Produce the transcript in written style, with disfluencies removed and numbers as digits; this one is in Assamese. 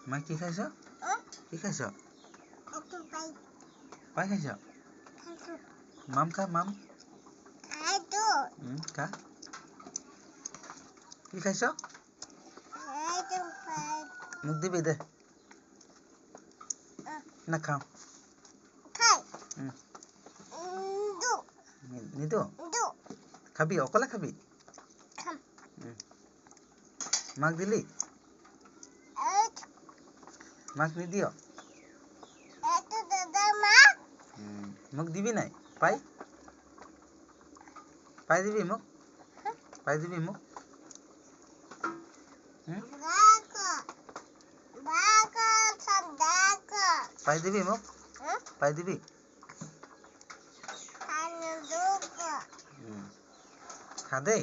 মা কি খাইছ কি খাইছ পাই খাইছ মাম খা মাম খা কি খাইছ মুখ দিবি দে নাখাওঁ নিদো খাবি অকলে খাবি মাক দিলি মাক নিদিয় মোক দিবি নাই পাই পাই দিবি মোক পাই দিবি মোক পাই দিবি মোক পাই দিবি খা দেই